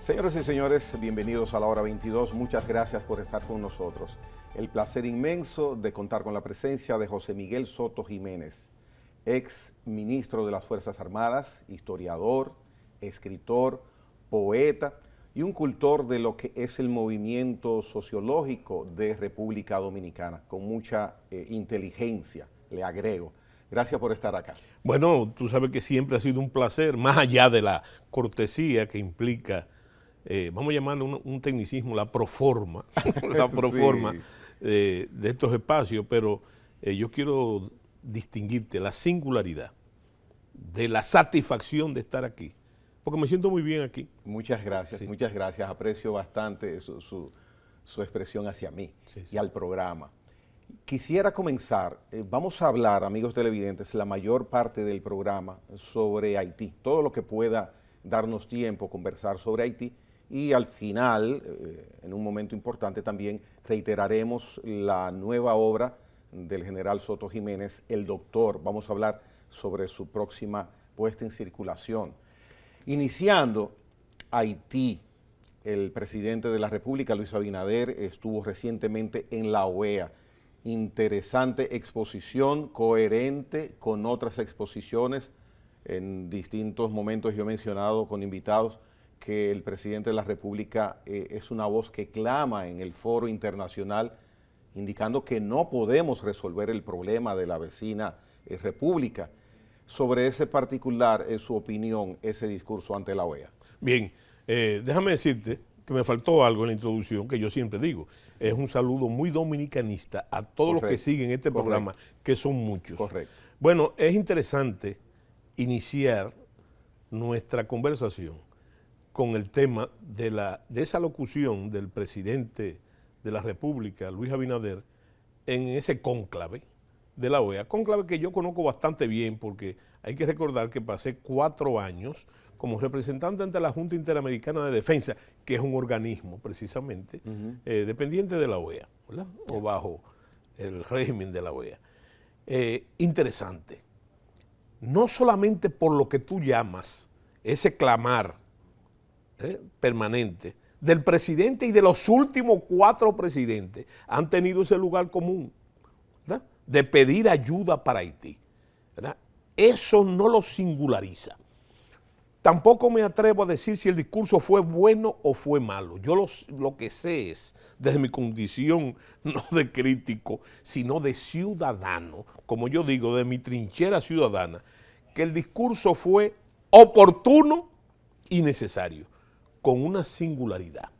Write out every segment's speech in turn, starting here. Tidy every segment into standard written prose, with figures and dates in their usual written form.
Señoras y señores, bienvenidos a la hora 22. Muchas gracias por estar con nosotros. El placer inmenso de contar con la presencia de José Miguel Soto Jiménez, ex ministro de las Fuerzas Armadas, historiador, escritor, poeta y un cultor de lo que es el movimiento sociológico de República Dominicana, con mucha inteligencia, le agrego. Gracias por estar acá. Bueno, tú sabes que siempre ha sido un placer, más allá de la cortesía que implica, vamos a llamarlo un tecnicismo, la proforma, la proforma Sí. de estos espacios, pero yo quiero distinguirte la singularidad de la satisfacción de estar aquí, porque me siento muy bien aquí. Muchas gracias, Sí. muchas gracias. Aprecio bastante su expresión hacia mí y al programa. Quisiera comenzar, vamos a hablar, amigos televidentes, la mayor parte del programa sobre Haití, todo lo que pueda darnos tiempo conversar sobre Haití y al final, en un momento importante también, reiteraremos la nueva obra del general Soto Jiménez, El Doctor. Vamos a hablar sobre su próxima puesta en circulación. Iniciando, Haití, el presidente de la República, Luis Abinader, estuvo recientemente en la OEA. Interesante exposición, coherente con otras exposiciones. En distintos momentos yo he mencionado con invitados que el presidente de la República es una voz que clama en el foro internacional, indicando que no podemos resolver el problema de la vecina república. Sobre ese particular, en su opinión, ese discurso ante la OEA. Bien, déjame decirte que me faltó algo en la introducción, que yo siempre digo, es un saludo muy dominicanista a todos los que siguen este programa, que son muchos. Correcto. Bueno, es interesante iniciar nuestra conversación con el tema de esa locución del presidente de la República, Luis Abinader, en ese cónclave de la OEA, cónclave que yo conozco bastante bien porque hay que recordar que pasé 4 años como representante ante la Junta Interamericana de Defensa, que es un organismo precisamente dependiente de la OEA, ¿verdad? O bajo el régimen de la OEA. Interesante, no solamente por lo que tú llamas ese clamar permanente del presidente y de los últimos 4 presidentes han tenido ese lugar común, ¿verdad?, de pedir ayuda para Haití, ¿verdad? Eso no lo singulariza. Tampoco me atrevo a decir si el discurso fue bueno o fue malo. Yo lo que sé es, desde mi condición no de crítico, sino de ciudadano, como yo digo, de mi trinchera ciudadana, que el discurso fue oportuno y necesario, con una singularidad,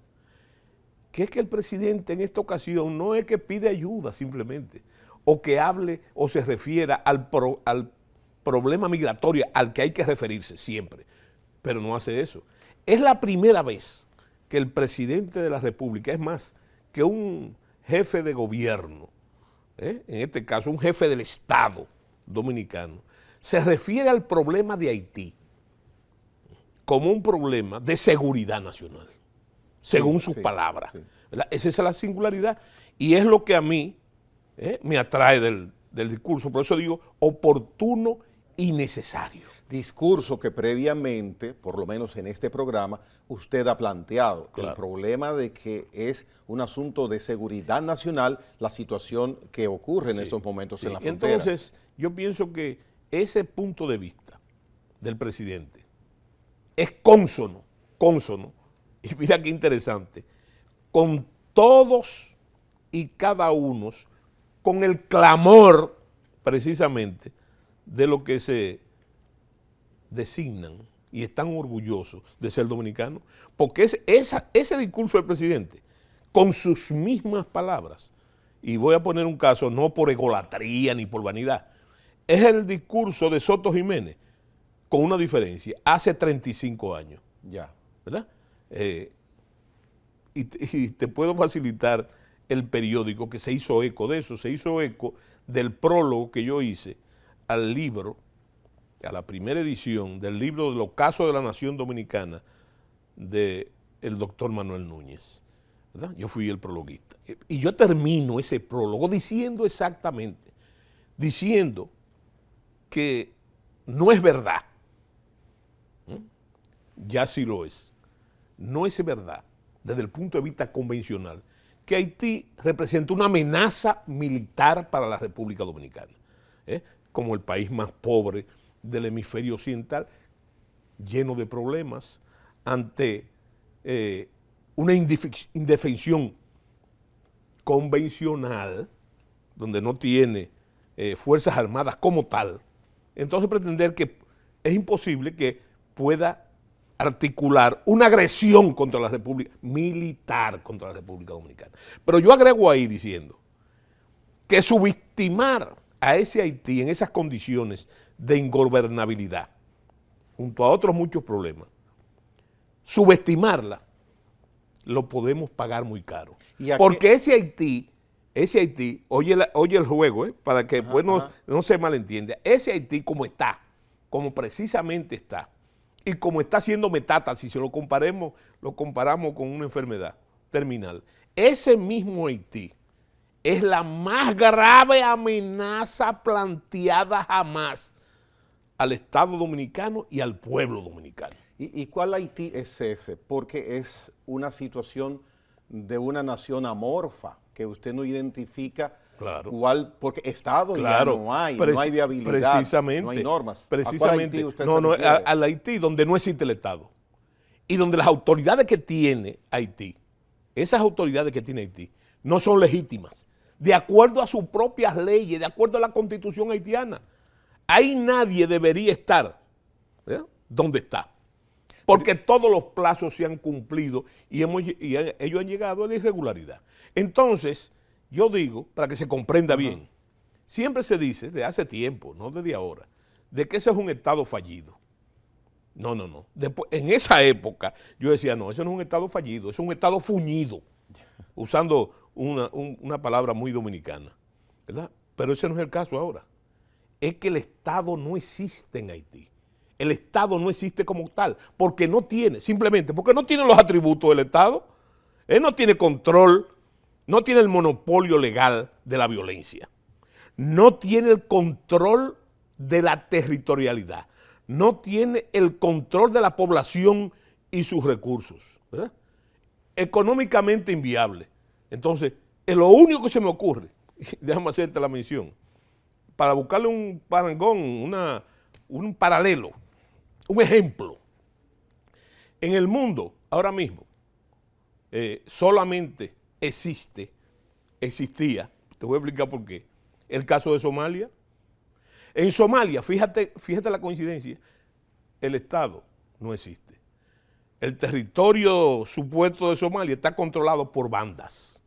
que es que el presidente en esta ocasión no es que pide ayuda simplemente, o que hable o se refiera al problema migratorio al que hay que referirse siempre, pero no hace eso. Es la primera vez que el presidente de la República, es más, que un jefe de gobierno, en este caso un jefe del Estado dominicano, se refiere al problema de Haití como un problema de seguridad nacional, según sus palabras. Esa es la singularidad y es lo que a mí me atrae del discurso, por eso digo oportuno y necesario. Discurso que previamente, por lo menos en este programa, usted ha planteado, claro, el problema de que es un asunto de seguridad nacional la situación que ocurre en estos momentos en la frontera. Entonces, yo pienso que ese punto de vista del presidente es cónsono, y mira qué interesante, con todos y cada uno, con el clamor precisamente de lo que se designan y están orgullosos de ser dominicanos, porque ese discurso del presidente, con sus mismas palabras, y voy a poner un caso no por egolatría ni por vanidad, es el discurso de Soto Jiménez, con una diferencia, hace 35 años. Ya. ¿Verdad? Y te puedo facilitar el periódico que se hizo eco de eso, se hizo eco del prólogo que yo hice al libro, a la primera edición del libro de los casos de la Nación Dominicana del doctor Manuel Núñez, ¿verdad? Yo fui el prologuista. Y yo termino ese prólogo diciendo exactamente, diciendo que no es verdad, ya sí lo es, no es verdad, desde el punto de vista convencional, que Haití representa una amenaza militar para la República Dominicana, como el país más pobre del hemisferio occidental, lleno de problemas, ante una indefensión convencional, donde no tiene fuerzas armadas como tal. Entonces pretender que es imposible que pueda articular una agresión contra la República, militar contra la República Dominicana. Pero yo agrego ahí diciendo que subestimar a ese Haití en esas condiciones de ingobernabilidad, junto a otros muchos problemas, subestimarla, lo podemos pagar muy caro. Porque ese Haití, oye el juego, para que después no se malentienda, ese Haití como está, como precisamente está, y como está haciendo metástasis, si lo comparamos con una enfermedad terminal, ese mismo Haití es la más grave amenaza planteada jamás al Estado dominicano y al pueblo dominicano. ¿Y cuál Haití es ese? Porque es una situación de una nación amorfa que usted no identifica. Claro. Porque Estado ya no hay viabilidad, precisamente, no hay normas. Precisamente, al Haití donde no existe el Estado y donde las autoridades que tiene Haití, esas autoridades que tiene Haití, no son legítimas, de acuerdo a sus propias leyes, de acuerdo a la Constitución haitiana. Ahí nadie debería estar donde está, porque todos los plazos se han cumplido y ellos han llegado a la irregularidad. Entonces, yo digo, para que se comprenda bien, siempre se dice, de hace tiempo, no desde ahora, de que ese es un Estado fallido. No. Después, en esa época, yo decía, no, eso no es un Estado fallido, es un Estado fuñido, usando una palabra muy dominicana, ¿verdad? Pero ese no es el caso ahora. Es que el Estado no existe en Haití. El Estado no existe como tal, porque no tiene, simplemente porque no tiene los atributos del Estado. Él no tiene control, no tiene el monopolio legal de la violencia, no tiene el control de la territorialidad, no tiene el control de la población y sus recursos, ¿verdad? Económicamente inviable. Entonces, es lo único que se me ocurre, déjame hacerte la mención, para buscarle un parangón, un paralelo, un ejemplo. En el mundo, ahora mismo, solamente existía, te voy a explicar por qué, el caso de Somalia. En Somalia, fíjate la coincidencia, el Estado no existe. El territorio supuesto de Somalia está controlado por bandas,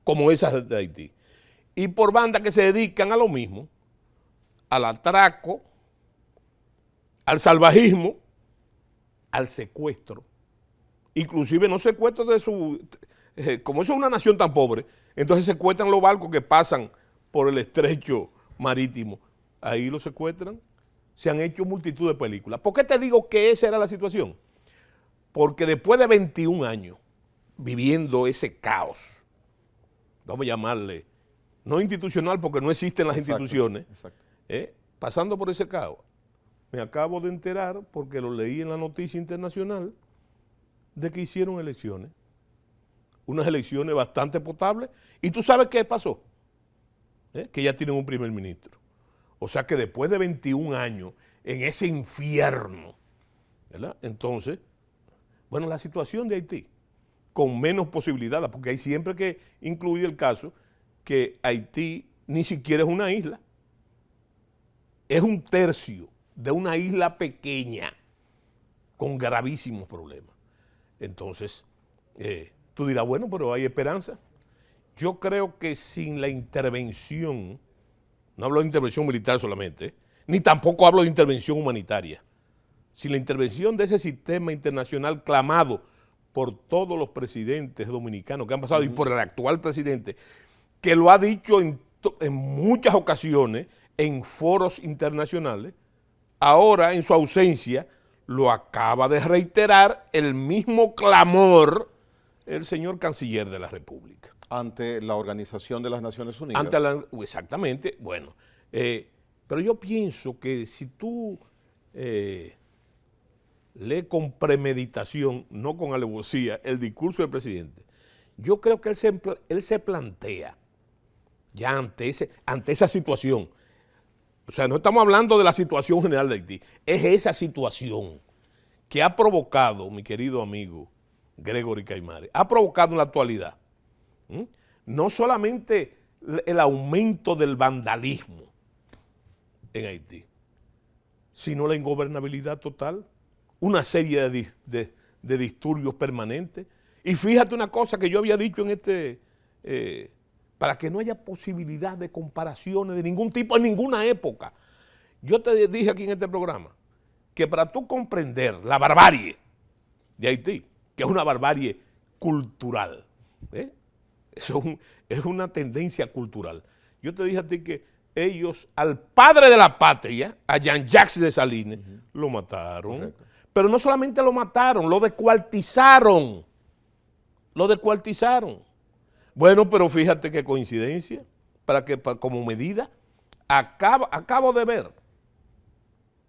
como esas de Haití, y por bandas que se dedican a lo mismo, al atraco, al salvajismo, al secuestro, inclusive no secuestro de como eso es una nación tan pobre, entonces secuestran los barcos que pasan por el estrecho marítimo, ahí los secuestran. Se han hecho multitud de películas. ¿Por qué te digo que esa era la situación? Porque después de 21 años viviendo ese caos, vamos a llamarle, no institucional porque no existen las instituciones, pasando por ese caos, me acabo de enterar, porque lo leí en la noticia internacional, de que hicieron elecciones, unas elecciones bastante potables, y tú sabes qué pasó, que ya tienen un primer ministro. O sea que después de 21 años en ese infierno, ¿verdad? Entonces, bueno, la situación de Haití, con menos posibilidades, porque hay siempre que incluir el caso que Haití ni siquiera es una isla, es un tercio de una isla pequeña con gravísimos problemas. Entonces, tú dirás, bueno, pero hay esperanza. Yo creo que sin la intervención, no hablo de intervención militar solamente, ni tampoco hablo de intervención humanitaria, sin la intervención de ese sistema internacional clamado por todos los presidentes dominicanos que han pasado y por el actual presidente, que lo ha dicho en muchas ocasiones en foros internacionales, ahora en su ausencia lo acaba de reiterar el mismo clamor el señor canciller de la República. Ante la Organización de las Naciones Unidas. Exactamente, bueno. Pero yo pienso que si tú lee con premeditación, no con alevosía, el discurso del presidente, yo creo que él se plantea ya ante esa situación. O sea, no estamos hablando de la situación general de Haití, es esa situación que ha provocado, mi querido amigo Gregory Caimares, ha provocado en la actualidad no solamente el aumento del vandalismo en Haití, sino la ingobernabilidad total, una serie de disturbios permanentes. Y fíjate una cosa que yo había dicho para que no haya posibilidad de comparaciones de ningún tipo en ninguna época. Yo te dije aquí en este programa que para tú comprender la barbarie de Haití, que es una barbarie cultural, eso es una tendencia cultural. Yo te dije a ti que ellos, al padre de la patria, a Jean-Jacques Dessalines, lo mataron. Correcto. Pero no solamente lo mataron, lo descuartizaron. Lo descuartizaron. Bueno, pero fíjate qué coincidencia, como medida, acabo de ver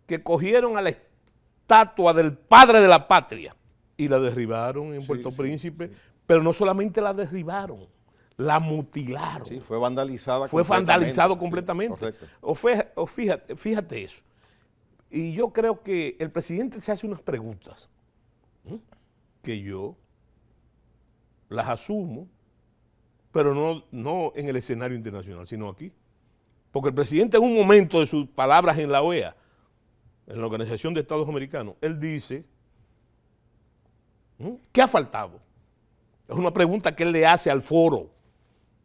que cogieron a la estatua del padre de la patria y la derribaron en Puerto Príncipe, pero no solamente la derribaron, la mutilaron. Sí, fue vandalizada. Fue vandalizado completamente. Sí, fíjate eso. Y yo creo que el presidente se hace unas preguntas que yo las asumo, pero no en el escenario internacional, sino aquí. Porque el presidente en un momento de sus palabras en la OEA, en la Organización de Estados Americanos, él dice, ¿qué ha faltado? Es una pregunta que él le hace al foro,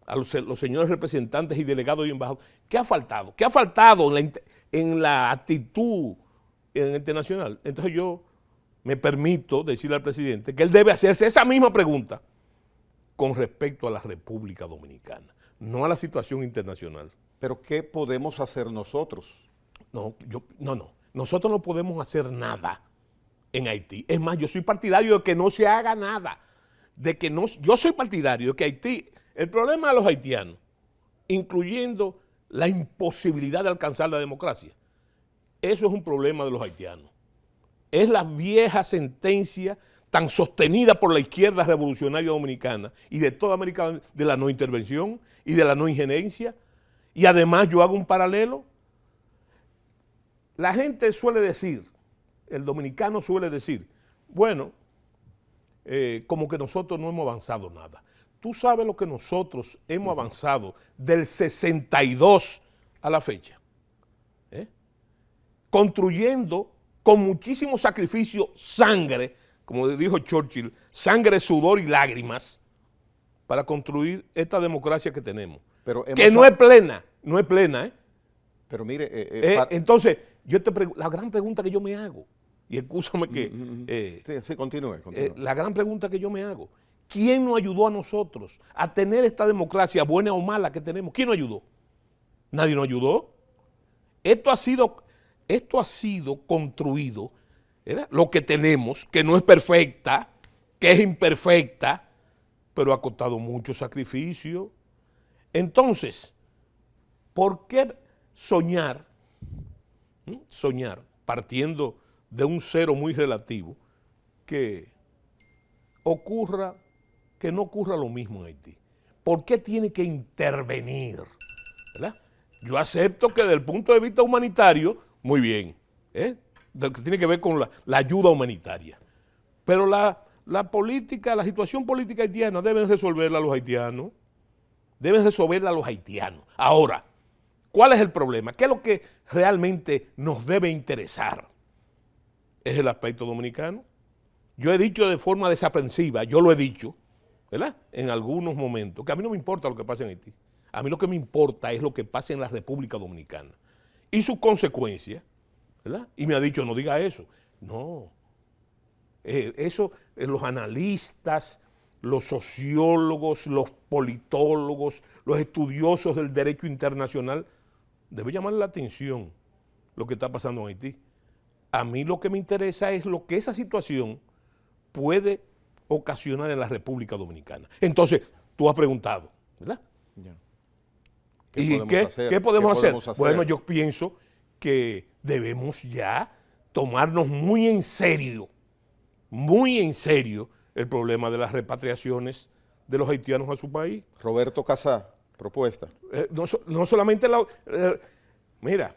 a los señores representantes y delegados y embajadores. ¿Qué ha faltado? ¿Qué ha faltado en la actitud internacional? Entonces yo me permito decirle al presidente que él debe hacerse esa misma pregunta con respecto a la República Dominicana, no a la situación internacional. ¿Pero qué podemos hacer nosotros? No. Nosotros no podemos hacer nada en Haití. Es más, yo soy partidario de que no se haga nada. Yo soy partidario de que Haití, el problema de los haitianos, incluyendo la imposibilidad de alcanzar la democracia, eso es un problema de los haitianos. Es la vieja sentencia tan sostenida por la izquierda revolucionaria dominicana y de toda América de la no intervención y de la no injerencia. Y además yo hago un paralelo. La gente suele decir, el dominicano suele decir, bueno, como que nosotros no hemos avanzado nada. Tú sabes lo que nosotros hemos avanzado del 62 a la fecha. Construyendo con muchísimo sacrificio, sangre, como dijo Churchill, sangre, sudor y lágrimas, para construir esta democracia que tenemos. Pero que no es plena, Pero mire... entonces, la gran pregunta que yo me hago, y excúsame que... sí, continúe. La gran pregunta que yo me hago, ¿quién nos ayudó a nosotros a tener esta democracia buena o mala que tenemos? ¿Quién nos ayudó? Nadie nos ayudó. Esto ha sido construido, ¿verdad? Lo que tenemos, que no es perfecta, que es imperfecta, pero ha costado mucho sacrificio. Entonces, ¿por qué soñar partiendo de un cero muy relativo, que no ocurra lo mismo en Haití? ¿Por qué tiene que intervenir? ¿Verdad? Yo acepto que desde el punto de vista humanitario, muy bien, que tiene que ver con la ayuda humanitaria. Pero la política, la situación política haitiana deben resolverla los haitianos. Deben resolverla los haitianos. Ahora, ¿cuál es el problema? ¿Qué es lo que realmente nos debe interesar? Es el aspecto dominicano. Yo he dicho de forma desaprensiva, yo lo he dicho, ¿verdad? En algunos momentos, que a mí no me importa lo que pase en Haití. A mí lo que me importa es lo que pasa en la República Dominicana y sus consecuencias, ¿verdad? Y me ha dicho, no diga eso. No. Eso, los analistas, los sociólogos, los politólogos, los estudiosos del derecho internacional, debe llamar la atención lo que está pasando en Haití. A mí lo que me interesa es lo que esa situación puede ocasionar en la República Dominicana. Entonces, tú has preguntado, ¿verdad? Ya. ¿Qué podemos hacer? Bueno, yo pienso que debemos ya tomarnos muy en serio el problema de las repatriaciones de los haitianos a su país. Roberto Casá, propuesta. No solamente mira,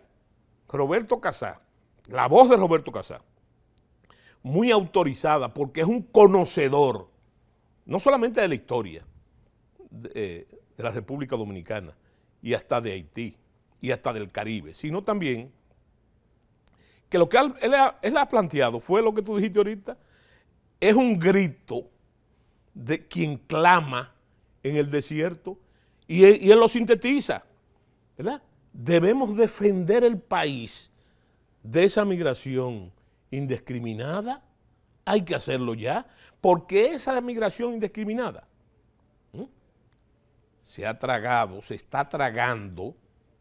Roberto Casá, la voz de Roberto Casá, muy autorizada porque es un conocedor, no solamente de la historia de la República Dominicana y hasta de Haití y hasta del Caribe, sino también que lo que él ha planteado fue lo que tú dijiste ahorita, es un grito de quien clama en el desierto y él lo sintetiza, ¿verdad? Debemos defender el país de esa migración indiscriminada, hay que hacerlo ya, porque esa migración indiscriminada se está tragando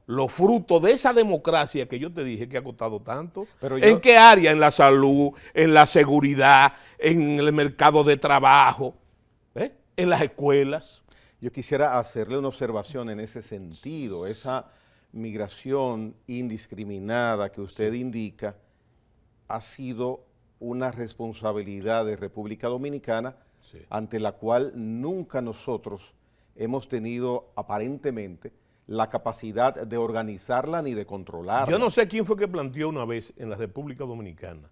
los frutos de esa democracia que yo te dije que ha costado tanto. ¿En qué área? En la salud, en la seguridad, en el mercado de trabajo, en las escuelas. Yo quisiera hacerle una observación en ese sentido. Esa migración indiscriminada que usted indica ha sido una responsabilidad de República Dominicana, ante la cual nunca nosotros hemos tenido aparentemente la capacidad de organizarla ni de controlarla. Yo no sé quién fue que planteó una vez en la República Dominicana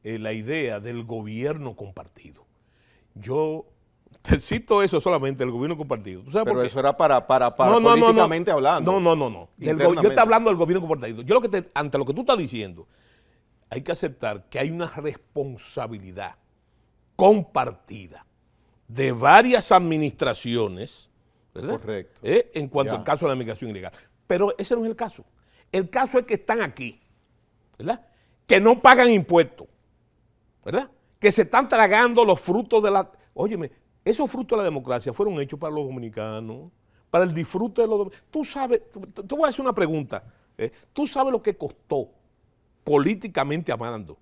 la idea del gobierno compartido. Yo te cito eso solamente, el gobierno compartido. ¿Tú sabes Pero por qué? eso era para políticamente hablando. No. Yo estoy hablando del gobierno compartido. Yo ante lo que tú estás diciendo, hay que aceptar que hay una responsabilidad compartida de varias administraciones, ¿verdad? Correcto. En cuanto al caso de la migración ilegal. Pero ese no es el caso. El caso es que están aquí, ¿verdad? Que no pagan impuestos, ¿verdad? Que se están tragando los frutos de la... Óyeme, esos frutos de la democracia fueron hechos para los dominicanos, para el disfrute de los dominicanos. Tú sabes, te voy a hacer una pregunta. ¿Tú sabes lo que costó políticamente hablando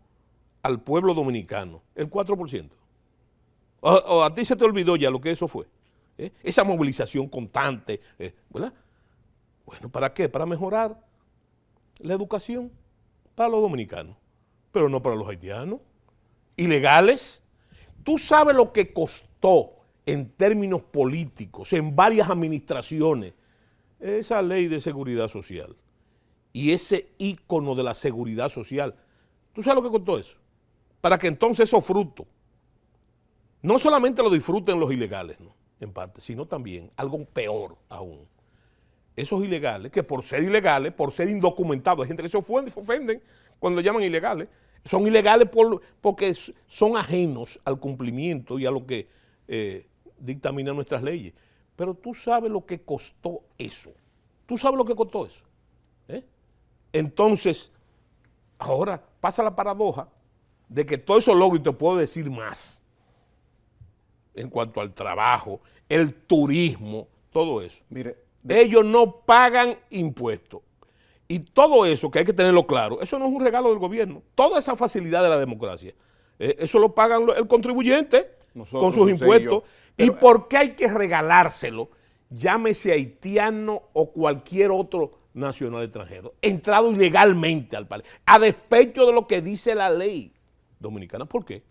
al pueblo dominicano el 4%? ¿O a ti se te olvidó ya lo que eso fue? Esa movilización constante, ¿verdad? Bueno, ¿para qué? Para mejorar la educación para los dominicanos, pero no para los haitianos. Ilegales. Tú sabes lo que costó en términos políticos, en varias administraciones, esa ley de seguridad social y ese ícono de la seguridad social. ¿Tú sabes lo que costó eso? Para que entonces esos frutos no solamente lo disfruten los ilegales, ¿no? En parte, sino también algo peor aún. Esos ilegales, que por ser ilegales, por ser indocumentados, hay gente que se ofenden cuando lo llaman ilegales, son ilegales porque son ajenos al cumplimiento y a lo que dictaminan nuestras leyes. Pero tú sabes lo que costó eso. Tú sabes lo que costó eso. Entonces, ahora pasa la paradoja de que todo eso logro, y te puedo decir más, en cuanto al trabajo, el turismo, todo eso. Mire, ellos no pagan impuestos. Y todo eso, que hay que tenerlo claro, eso no es un regalo del gobierno. Toda esa facilidad de la democracia, eso lo pagan el contribuyente con sus impuestos. ¿Y por qué hay que regalárselo? Llámese haitiano o cualquier otro nacional extranjero, entrado ilegalmente al país, a despecho de lo que dice la ley dominicana. ¿Por qué?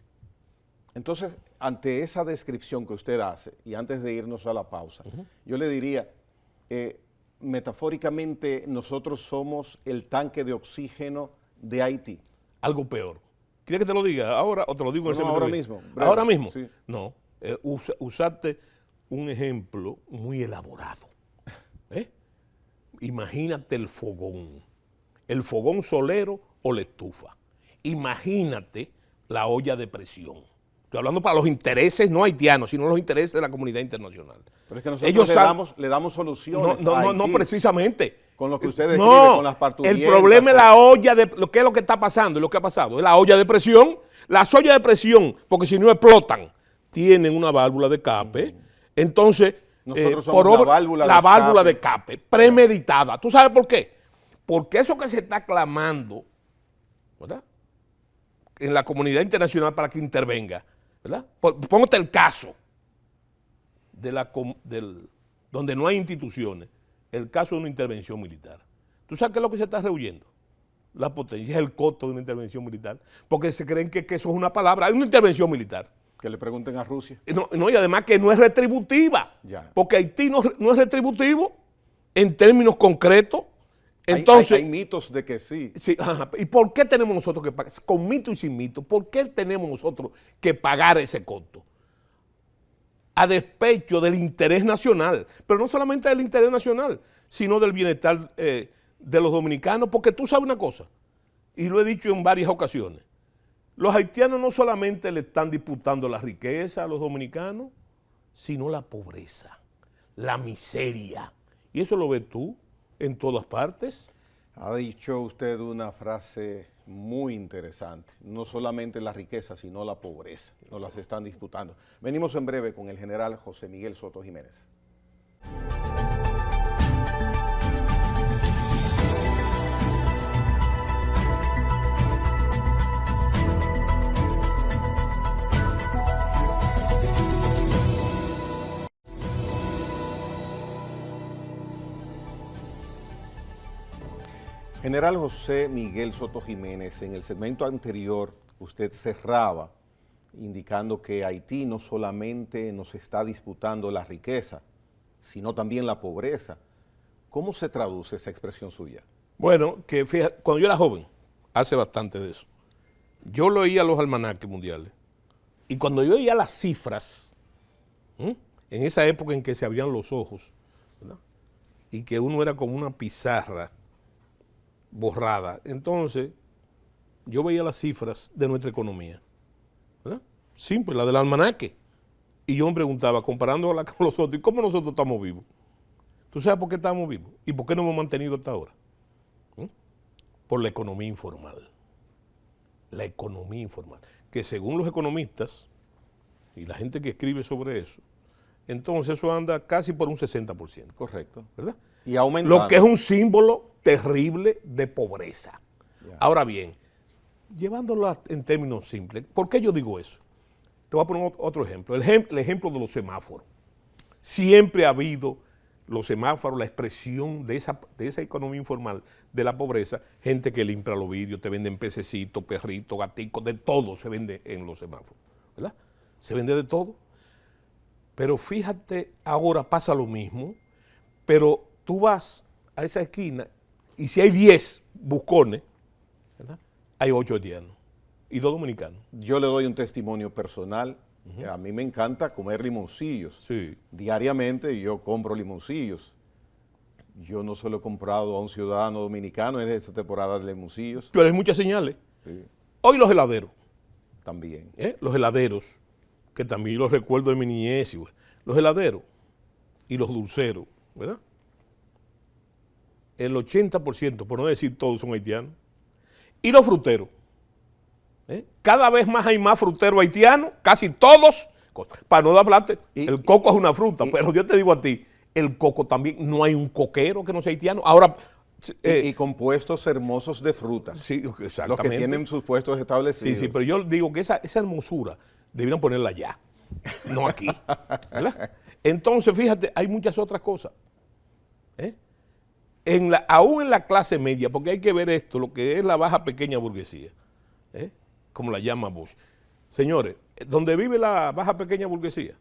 Entonces, ante esa descripción que usted hace, y antes de irnos a la pausa, yo le diría, metafóricamente, nosotros somos el tanque de oxígeno de Haití. Algo peor. ¿Quieres que te lo diga ahora o te lo digo en ese ahora momento? mismo. Breve. ¿Ahora mismo? Sí. No. Usaste un ejemplo muy elaborado. Imagínate el fogón solero o la estufa. Imagínate la olla de presión. Estoy hablando para los intereses no haitianos, sino los intereses de la comunidad internacional. Pero es que nosotros le damos soluciones a Haití. No, precisamente. Con lo que ustedes describen, con las parturientas. El problema es la olla de... ¿Qué es lo que está pasando? Y lo que ha pasado es la olla de presión. Las ollas de presión, porque si no explotan, tienen una válvula de escape. Entonces, nosotros somos la válvula de escape premeditada. ¿Tú sabes por qué? Porque eso que se está clamando, ¿verdad?, en la comunidad internacional para que intervenga, ¿verdad? Póngate el caso donde no hay instituciones, el caso de una intervención militar. ¿Tú sabes qué es lo que se está rehuyendo? la potencia, es el costo de una intervención militar, porque se creen que eso es una palabra, hay una intervención militar. Que le pregunten a Rusia. No, y además que no es retributiva, Ya. porque Haití no es retributivo en términos concretos. Entonces, hay mitos de que sí. Sí, ¿y por qué tenemos nosotros que pagar? Con mito y sin mito, ¿por qué tenemos nosotros que pagar ese costo? A despecho del interés nacional, pero no solamente del interés nacional, sino del bienestar de los dominicanos, porque tú sabes una cosa, y lo he dicho en varias ocasiones, los haitianos no solamente le están disputando la riqueza a los dominicanos, sino la pobreza, la miseria, y eso lo ves tú en todas partes. Ha dicho usted una frase muy interesante, no solamente la riqueza, sino la pobreza, nos las están disputando. Venimos en breve con el general José Miguel Soto Jiménez. General José Miguel Soto Jiménez, en el segmento anterior usted cerraba indicando que Haití no solamente nos está disputando la riqueza, sino también la pobreza. ¿Cómo se traduce esa expresión suya? Bueno, que fíjate, cuando yo era joven, hace bastante de eso, yo leía los almanaques mundiales y cuando yo oía las cifras, en esa época en que se abrían los ojos, ¿verdad? Y que uno era como una pizarra borrada, entonces yo veía las cifras de nuestra economía, ¿verdad? Simple, la del almanaque, y yo me preguntaba, comparándola con los otros, ¿y cómo nosotros estamos vivos? ¿Tú sabes por qué estamos vivos? ¿Y por qué nos hemos mantenido hasta ahora? Por la economía informal. La economía informal, que según los economistas y la gente que escribe sobre eso, entonces eso anda casi por un 60%. Correcto. ¿Verdad? Y aumentando. Lo que es un símbolo terrible de pobreza. Ya. Ahora bien, llevándolo en términos simples, ¿por qué yo digo eso? Te voy a poner otro ejemplo. El ejemplo de los semáforos. Siempre ha habido los semáforos, la expresión de esa economía informal, de la pobreza, gente que limpia los vidrios, te venden pececitos, perritos, gaticos, de todo se vende en los semáforos, ¿verdad? Se vende de todo. Pero fíjate, ahora pasa lo mismo, pero tú vas a esa esquina y si hay 10 buscones, ¿verdad? Hay 8 haitianos y 2 dominicanos. Yo le doy un testimonio personal. A mí me encanta comer limoncillos. Sí. Diariamente yo compro limoncillos. Yo no solo he comprado a un ciudadano dominicano en esta temporada de limoncillos. Pero hay muchas señales. Sí, Hoy los heladeros, también. los heladeros, que también los recuerdo de mi niñez, los heladeros y los dulceros, ¿verdad? El 80%, por no decir todos, son haitianos. Y los fruteros. Cada vez más hay más fruteros haitianos, casi todos. Para no hablarte, el coco es una fruta, pero yo te digo a ti, el coco también, no hay un coquero que no sea haitiano. Ahora, y con puestos hermosos de frutas. sí, exactamente. Los que tienen sus puestos establecidos. Sí, pero yo digo que esa hermosura debieran ponerla allá, no aquí. ¿Verdad? Entonces, fíjate, hay muchas otras cosas. Aún en la clase media, porque hay que ver esto, lo que es la baja pequeña burguesía, como la llama Bush. Señores, donde vive la baja pequeña burguesía,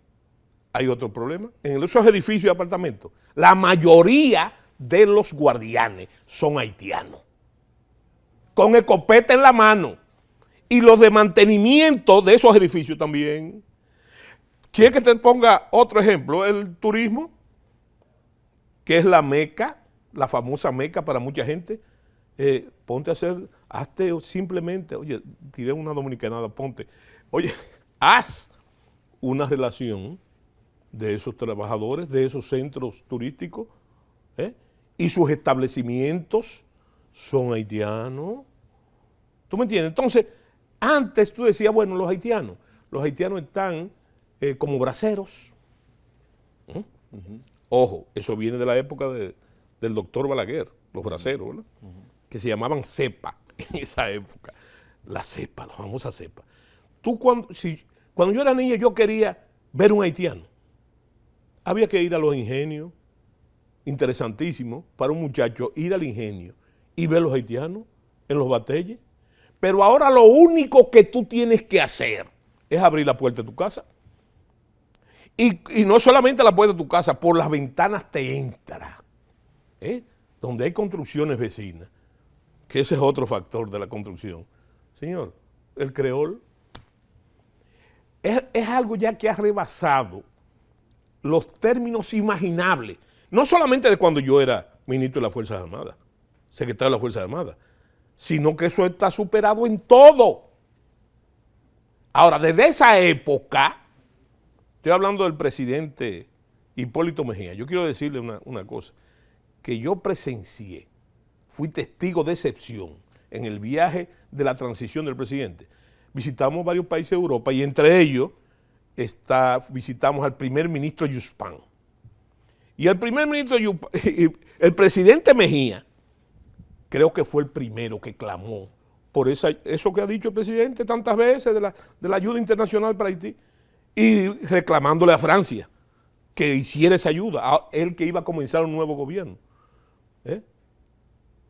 hay otro problema. En esos edificios y apartamentos, la mayoría de los guardianes son haitianos, con escopeta en la mano. Y los de mantenimiento de esos edificios también. ¿Quieres que te ponga otro ejemplo? El turismo, que es la meca, la famosa meca para mucha gente. Ponte a hacer, hazte simplemente, oye, tiré una dominicanada, ponte, oye, haz una relación de esos trabajadores, de esos centros turísticos, y sus establecimientos son haitianos. ¿Tú me entiendes? Entonces, antes tú decías, bueno, los haitianos están como braceros. Ojo, eso viene de la época del doctor Balaguer, los braceros, ¿verdad? Que se llamaban cepa en esa época. La cepa, la famosa cepa. Cuando yo era niño yo quería ver un haitiano. Había que ir a los ingenios, interesantísimo para un muchacho ir al ingenio y ver los haitianos en los batalles. Pero ahora lo único que tú tienes que hacer es abrir la puerta de tu casa. Y no solamente la puerta de tu casa, por las ventanas te entra. Donde hay construcciones vecinas, que ese es otro factor de la construcción. Señor, el creol es algo ya que ha rebasado los términos imaginables. No solamente de cuando yo era ministro de las Fuerzas Armadas, secretario de las Fuerzas Armadas, sino que eso está superado en todo. Ahora, desde esa época, estoy hablando del presidente Hipólito Mejía, yo quiero decirle una cosa, que yo presencié, fui testigo de excepción en el viaje de la transición del presidente. Visitamos varios países de Europa y entre ellos visitamos al primer ministro Yuspán. Y el primer ministro Yuspán, el presidente Mejía, creo que fue el primero que clamó por eso que ha dicho el presidente tantas veces de la ayuda internacional para Haití, y reclamándole a Francia que hiciera esa ayuda, a él que iba a comenzar un nuevo gobierno.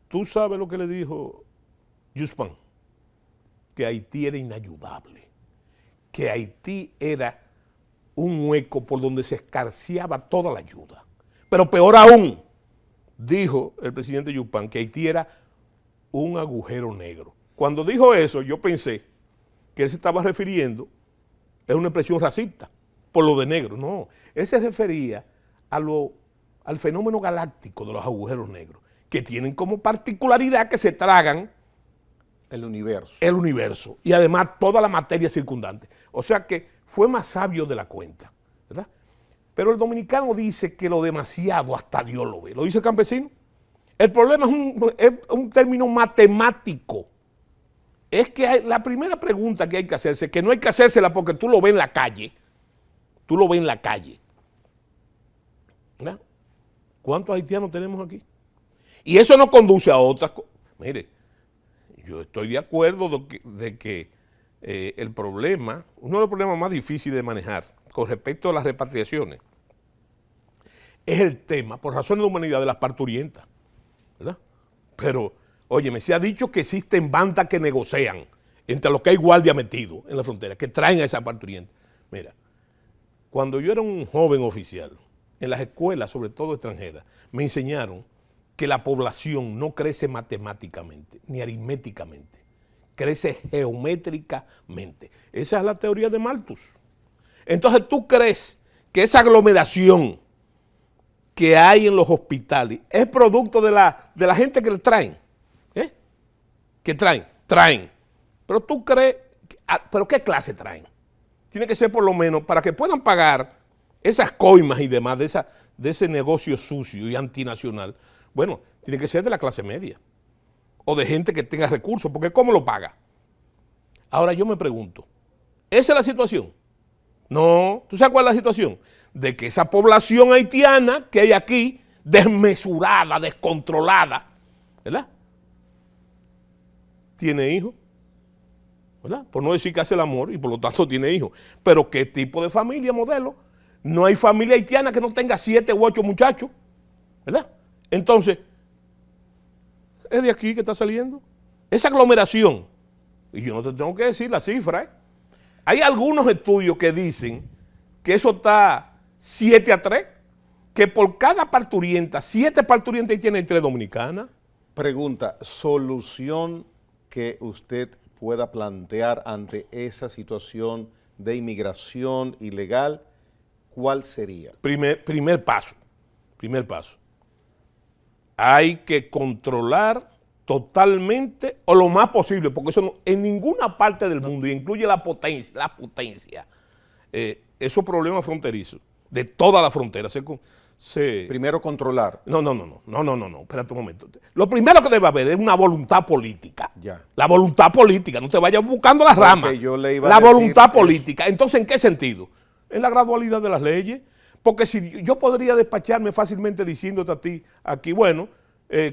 Tú sabes lo que le dijo Yuspán, que Haití era inayudable, que Haití era un hueco por donde se escarciaba toda la ayuda. Pero peor aún, dijo el presidente Yuspán, que Haití era un agujero negro. Cuando dijo eso, yo pensé que él se estaba refiriendo, es una expresión racista, por lo de negro. No, él se refería al fenómeno galáctico de los agujeros negros, que tienen como particularidad que se tragan el universo. El universo y además toda la materia circundante. O sea que fue más sabio de la cuenta, ¿verdad? Pero el dominicano dice que lo demasiado hasta Dios lo ve. ¿Lo dice el campesino? El problema es un término matemático. Es que la primera pregunta que hay que hacerse, que no hay que hacérsela porque tú lo ves en la calle. Tú lo ves en la calle. ¿Verdad? ¿Cuántos haitianos tenemos aquí? Y eso nos conduce a otras cosas. Mire, yo estoy de acuerdo de que el problema, uno de los problemas más difíciles de manejar con respecto a las repatriaciones, es el tema, por razones de humanidad, de las parturientas, ¿verdad? Pero, óyeme, se ha dicho que existen bandas que negocian entre los que hay guardia metido en la frontera, que traen a esa parturienta. Mira, cuando yo era un joven oficial, en las escuelas, sobre todo extranjeras, me enseñaron que la población no crece matemáticamente, ni aritméticamente, crece geométricamente. Esa es la teoría de Malthus. Entonces, ¿tú crees que esa aglomeración que hay en los hospitales es producto de la gente que le traen? ¿Qué traen? Traen. Pero tú crees, ¿pero qué clase traen? Tiene que ser por lo menos para que puedan pagar esas coimas y demás de ese negocio sucio y antinacional. Bueno, tiene que ser de la clase media o de gente que tenga recursos, porque ¿cómo lo paga? Ahora yo me pregunto, ¿esa es la situación? No, ¿tú sabes cuál es la situación? De que esa población haitiana que hay aquí, desmesurada, descontrolada, ¿verdad? Tiene hijos, ¿verdad? Por no decir que hace el amor y por lo tanto tiene hijos. Pero ¿qué tipo de familia modelo? No hay familia haitiana que no tenga 7 u 8 muchachos, ¿verdad? Entonces, es de aquí que está saliendo. Esa aglomeración, y yo no te tengo que decir la cifra, Hay algunos estudios que dicen que eso está 7-3, que por cada parturienta, 7 parturientas tienen 3 dominicanas. Pregunta, solución que usted pueda plantear ante esa situación de inmigración ilegal, ¿cuál sería? Primer paso. Hay que controlar totalmente o lo más posible, porque eso no, en ninguna parte del mundo, y incluye la potencia, esos problemas fronterizos de toda la frontera Primero controlar. No, espérate un momento. Lo primero que debe haber es una voluntad política. Ya. La voluntad política, no te vayas buscando las ramas. La voluntad política. Entonces, ¿en qué sentido? En la gradualidad de las leyes. Porque si yo podría despacharme fácilmente diciéndote a ti aquí, bueno,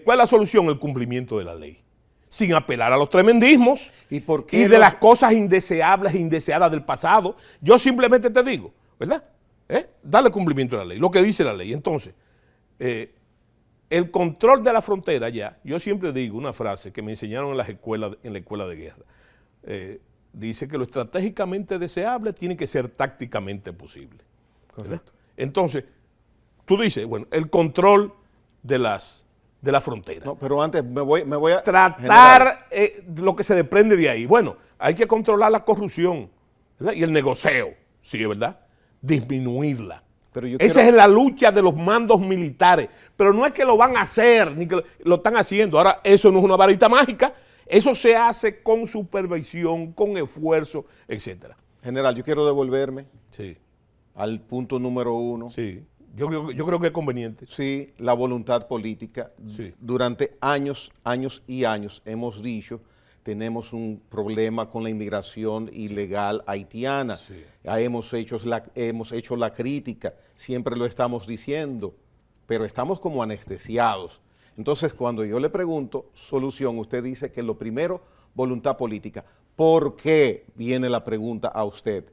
¿cuál es la solución? El cumplimiento de la ley. Sin apelar a los tremendismos y de las cosas indeseables e indeseadas del pasado. Yo simplemente te digo, ¿verdad? Dale cumplimiento a la ley, lo que dice la ley. Entonces, el control de la frontera ya, yo siempre digo una frase que me enseñaron en la escuela de guerra. Dice que lo estratégicamente deseable tiene que ser tácticamente posible. Correcto. Entonces, tú dices, bueno, el control de la frontera. No, pero antes me voy a tratar lo que se desprende de ahí. Bueno, hay que controlar la corrupción, ¿verdad? Y el negocio, sí, ¿verdad? Disminuirla. Pero esa es la lucha de los mandos militares. Pero no es que lo van a hacer, ni que lo están haciendo. Ahora, eso no es una varita mágica. Eso se hace con supervisión, con esfuerzo, etc. General, yo quiero devolverme al punto número 1. Sí. Yo creo que es conveniente. Sí, la voluntad política. Sí. Durante años y años hemos dicho, tenemos un problema con la inmigración ilegal haitiana. Sí. Hemos hecho la crítica, siempre lo estamos diciendo, pero estamos como anestesiados. Entonces, cuando yo le pregunto solución, usted dice que lo primero, voluntad política. ¿Por qué viene la pregunta a usted?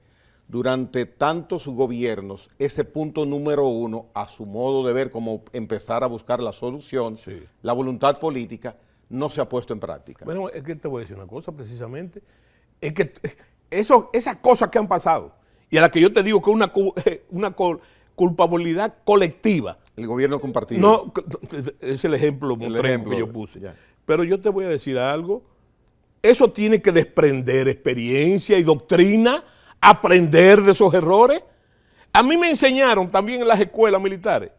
Durante tantos gobiernos, ese punto número 1, a su modo de ver, como empezar a buscar la solución, la voluntad política, no se ha puesto en práctica. Bueno, es que te voy a decir una cosa precisamente, es que esas cosas que han pasado, y a las que yo te digo que es una culpabilidad colectiva. El gobierno compartido. No, es el ejemplo que yo puse. Ya. Pero yo te voy a decir algo, eso tiene que desprender experiencia y doctrina, aprender de esos errores. A mí me enseñaron también en las escuelas militares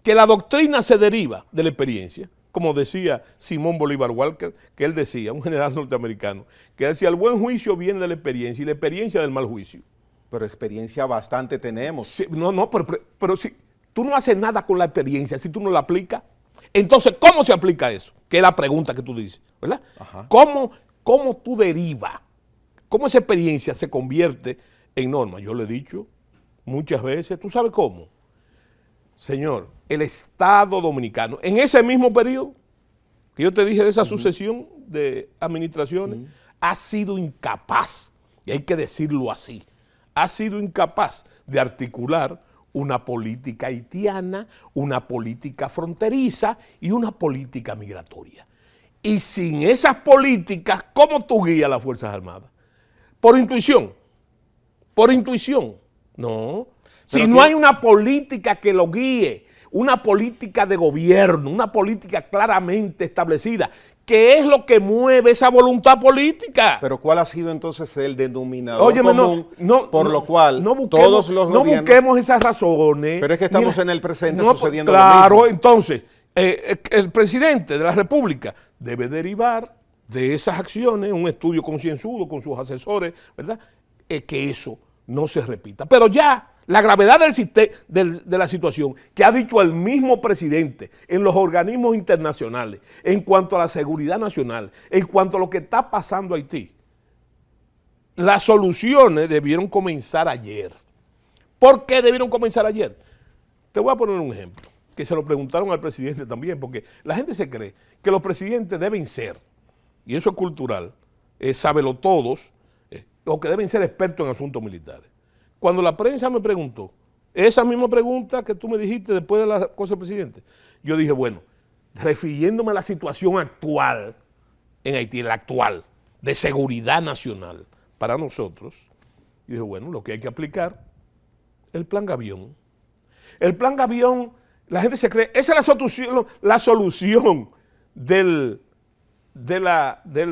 que la doctrina se deriva de la experiencia, como decía Simón Bolívar Walker, que él decía, un general norteamericano, que decía, el buen juicio viene de la experiencia y la experiencia del mal juicio. Pero experiencia bastante tenemos. Sí, pero si tú no haces nada con la experiencia, si tú no la aplicas, entonces, ¿cómo se aplica eso? Que es la pregunta que tú dices, ¿verdad? ¿Cómo tú derivas? ¿Cómo esa experiencia se convierte en norma? Yo lo he dicho muchas veces, ¿tú sabes cómo? Señor, el Estado Dominicano, en ese mismo periodo que yo te dije de esa sucesión de administraciones, ha sido incapaz, y hay que decirlo así, ha sido incapaz de articular una política haitiana, una política fronteriza y una política migratoria. Y sin esas políticas, ¿cómo tú guías las Fuerzas Armadas? Por intuición. No. Si no hay una política que lo guíe, una política de gobierno, una política claramente establecida, ¿qué es lo que mueve esa voluntad política? Pero ¿cuál ha sido entonces el denominador común por lo cual todos los gobiernos... No busquemos esas razones. Pero es que estamos en el presente sucediendo lo mismo. Claro, entonces, el presidente de la República debe derivar de esas acciones un estudio concienzudo con sus asesores, ¿verdad? Que eso no se repita. Pero ya la gravedad de la situación que ha dicho el mismo presidente en los organismos internacionales, en cuanto a la seguridad nacional, en cuanto a lo que está pasando en Haití, las soluciones debieron comenzar ayer. ¿Por qué debieron comenzar ayer? Te voy a poner un ejemplo, que se lo preguntaron al presidente también, porque la gente se cree que los presidentes deben ser, y eso es cultural, sábelo todos, o que deben ser expertos en asuntos militares. Cuando la prensa me preguntó, esa misma pregunta que tú me dijiste después de la cosa del presidente, yo dije, bueno, refiriéndome a la situación actual en Haití, la actual, de seguridad nacional para nosotros, yo dije, bueno, lo que hay que aplicar, el Plan Gavión. El Plan Gavión, la gente se cree, esa es la solución del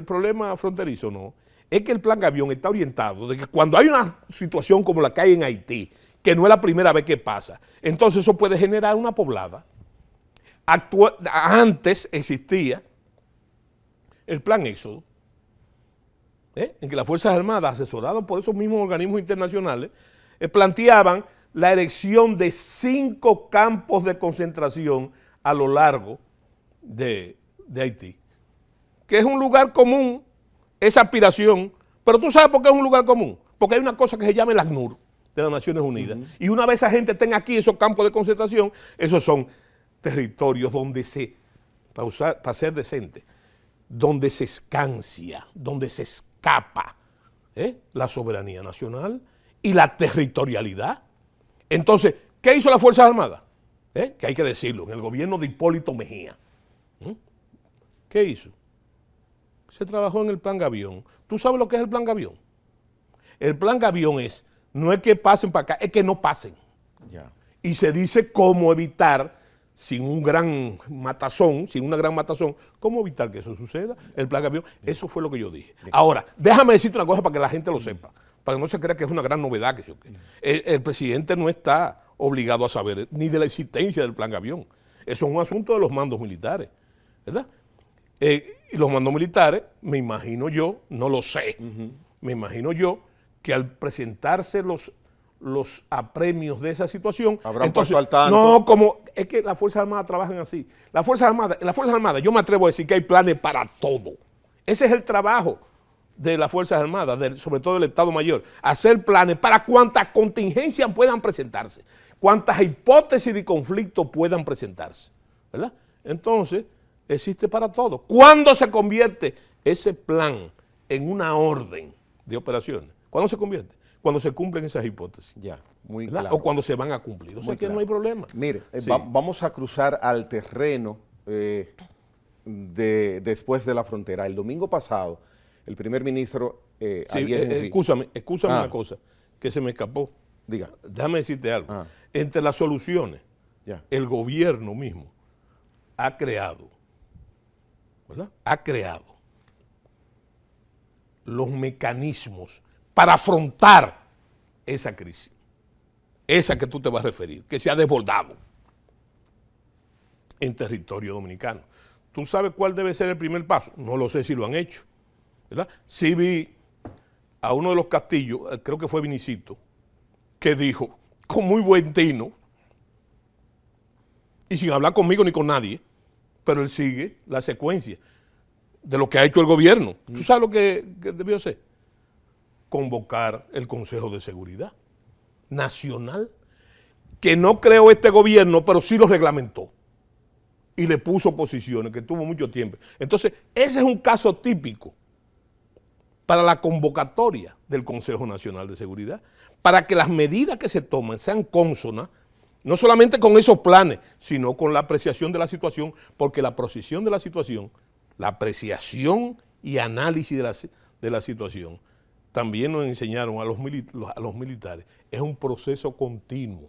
problema fronterizo, no. Es que el Plan Gavión está orientado de que cuando hay una situación como la que hay en Haití, que no es la primera vez que pasa, entonces eso puede generar una poblada. Antes existía el Plan Éxodo, en que las Fuerzas Armadas, asesoradas por esos mismos organismos internacionales, planteaban la erección de 5 campos de concentración a lo largo de Haití, que es un lugar común, esa aspiración, pero tú sabes por qué es un lugar común, porque hay una cosa que se llama el ACNUR de las Naciones Unidas, y una vez esa gente tenga aquí esos campos de concentración, esos son territorios donde para ser decente, donde se escancia, donde se escapa la soberanía nacional y la territorialidad. Entonces, ¿qué hizo las Fuerzas Armadas? que hay que decirlo, en el gobierno de Hipólito Mejía. ¿Qué hizo? Se trabajó en el Plan Gavión. ¿Tú sabes lo que es el Plan Gavión? El Plan Gavión no es que pasen para acá, es que no pasen. Ya. Y se dice cómo evitar, sin una gran matazón, cómo evitar que eso suceda. El Plan Gavión, eso fue lo que yo dije. Ahora, déjame decirte una cosa para que la gente lo sepa, para que no se crea que es una gran novedad. El presidente no está obligado a saber ni de la existencia del Plan Gavión. Eso es un asunto de los mandos militares, ¿verdad? Y los mandos militares, me imagino yo, no lo sé, me imagino yo que al presentarse los apremios de esa situación, habrán entonces, puesto al tanto. no, como es que las Fuerzas Armadas trabajan así. En las Fuerzas Armadas yo me atrevo a decir que hay planes para todo. Ese es el trabajo de las Fuerzas Armadas, sobre todo del Estado Mayor, hacer planes para cuantas contingencias puedan presentarse, cuantas hipótesis de conflicto puedan presentarse, ¿verdad? Entonces, existe para todo. ¿Cuándo se convierte ese plan en una orden de operaciones? ¿Cuándo se convierte? Cuando se cumplen esas hipótesis. Ya, muy ¿verdad? claro. O cuando se van a cumplir. O sea que no hay problema. Mire, Sí. vamos a cruzar al terreno después de la frontera. El domingo pasado, el primer ministro Sí, Ariel Henry. Excúsame una cosa que se me escapó. Diga. Déjame decirte algo. Ah. Entre las soluciones, Ya. el gobierno mismo ha creado, ¿verdad? Ha creado los mecanismos para afrontar esa crisis, esa que tú te vas a referir, que se ha desbordado en territorio dominicano. ¿Tú sabes cuál debe ser el primer paso? No lo sé si lo han hecho, ¿verdad? Sí vi a uno de los Castillos, creo que fue Vinicito, que dijo, con muy buen tino, y sin hablar conmigo ni con nadie, pero él sigue la secuencia de lo que ha hecho el gobierno. ¿Tú sabes lo que debió hacer? Convocar el Consejo de Seguridad Nacional, que no creó este gobierno, pero sí lo reglamentó y le puso posiciones, que tuvo mucho tiempo. Entonces, ese es un caso típico para la convocatoria del Consejo Nacional de Seguridad, para que las medidas que se toman sean cónsonas, no solamente con esos planes, sino con la apreciación de la situación, porque la apreciación de la situación, la apreciación y análisis de la situación, también nos enseñaron a los militares, es un proceso continuo,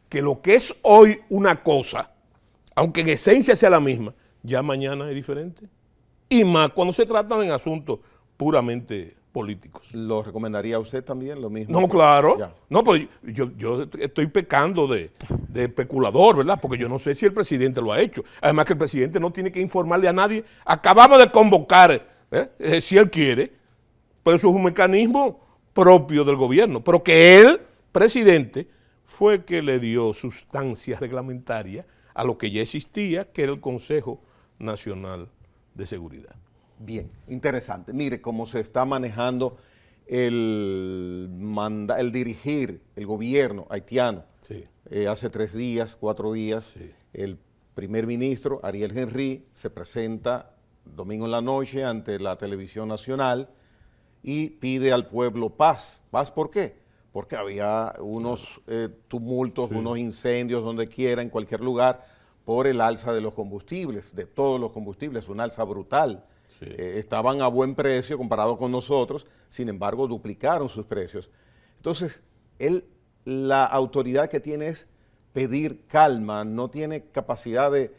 que lo que es hoy una cosa, aunque en esencia sea la misma, ya mañana es diferente. Y más cuando se tratan en asuntos puramente políticos. ¿Lo recomendaría a usted también lo mismo? No, claro. Ya. No, pues yo estoy pecando de especulador, ¿verdad? Porque yo no sé si el presidente lo ha hecho. Además que el presidente no tiene que informarle a nadie. Acabamos de convocar, si él quiere, pero eso es un mecanismo propio del gobierno. Pero que él, presidente, fue el que le dio sustancia reglamentaria a lo que ya existía, que era el Consejo Nacional de Seguridad. Bien, interesante. Mire cómo se está manejando el dirigir el gobierno haitiano. Sí. Hace 3 días, 4 días, Sí. el primer ministro Ariel Henry se presenta domingo en la noche ante la televisión nacional y pide al pueblo paz. ¿Paz por qué? Porque había unos tumultos, Sí. unos incendios donde quiera, en cualquier lugar, por el alza de los combustibles, de todos los combustibles, una alza brutal. Sí. Estaban a buen precio comparado con nosotros, sin embargo duplicaron sus precios. Entonces, la autoridad que tiene es pedir calma, no tiene capacidad de